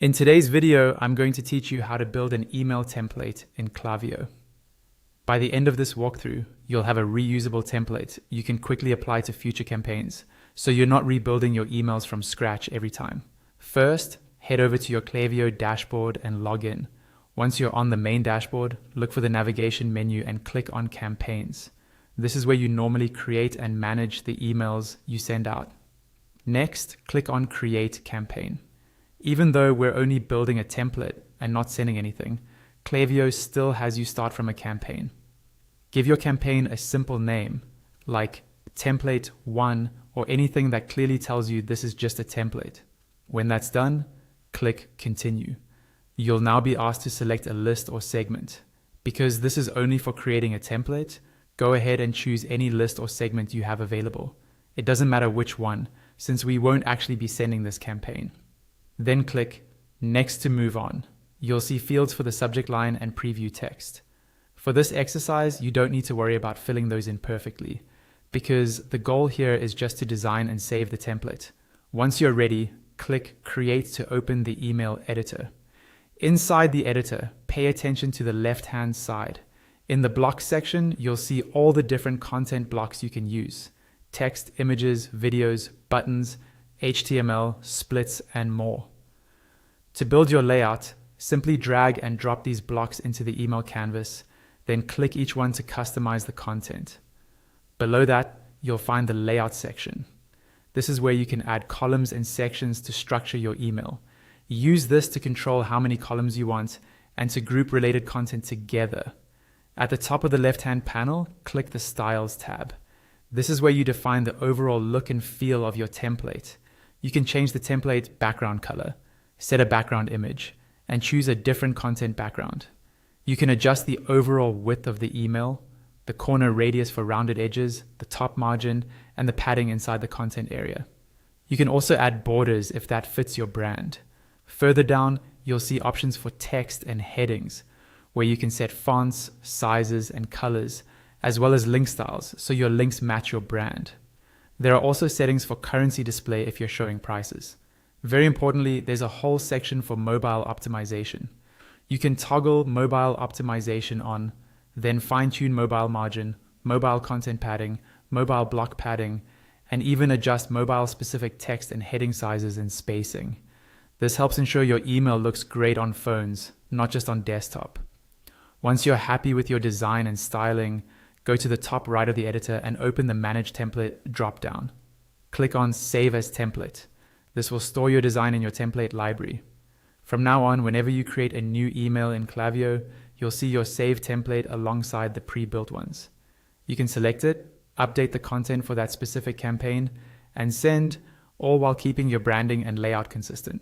In today's video, I'm going to teach you how to build an email template in Klaviyo. By the end of this walkthrough, you'll have a reusable template you can quickly apply to future campaigns, so you're not rebuilding your emails from scratch every time. First, head over to your Klaviyo dashboard and log in. Once you're on the main dashboard, look for the navigation menu and click on Campaigns. This is where you normally create and manage the emails you send out. Next, click on Create Campaign. Even though we're only building a template and not sending anything, Klaviyo still has you start from a campaign. Give your campaign a simple name, like Template 1 or anything that clearly tells you this is just a template. When that's done, click Continue. You'll now be asked to select a list or segment. Because this is only for creating a template, go ahead and choose any list or segment you have available. It doesn't matter which one, since we won't actually be sending this campaign. Then click Next to move on. You'll see fields for the subject line and preview text. For this exercise, you don't need to worry about filling those in perfectly, because the goal here is just to design and save the template. Once you're ready, click Create to open the email editor. Inside the editor, pay attention to the left-hand side. In the blocks section, you'll see all the different content blocks you can use: text, images, videos, buttons, HTML, splits, and more. To build your layout, simply drag and drop these blocks into the email canvas, then click each one to customize the content. Below that, you'll find the layout section. This is where you can add columns and sections to structure your email. Use this to control how many columns you want and to group related content together. At the top of the left-hand panel, click the Styles tab. This is where you define the overall look and feel of your template. You can change the template background color, set a background image, and choose a different content background. You can adjust the overall width of the email, the corner radius for rounded edges, the top margin, and the padding inside the content area. You can also add borders if that fits your brand. Further down, you'll see options for text and headings, where you can set fonts, sizes, and colors, as well as link styles, so your links match your brand. There are also settings for currency display if you're showing prices. Very importantly, there's a whole section for mobile optimization. You can toggle mobile optimization on, then fine-tune mobile margin, mobile content padding, mobile block padding, and even adjust mobile-specific text and heading sizes and spacing. This helps ensure your email looks great on phones, not just on desktop. Once you're happy with your design and styling, go to the top right of the editor and open the Manage Template drop-down. Click on Save as Template. This will store your design in your template library. From now on, whenever you create a new email in Klaviyo, you'll see your saved template alongside the pre-built ones. You can select it, update the content for that specific campaign, and send, all while keeping your branding and layout consistent.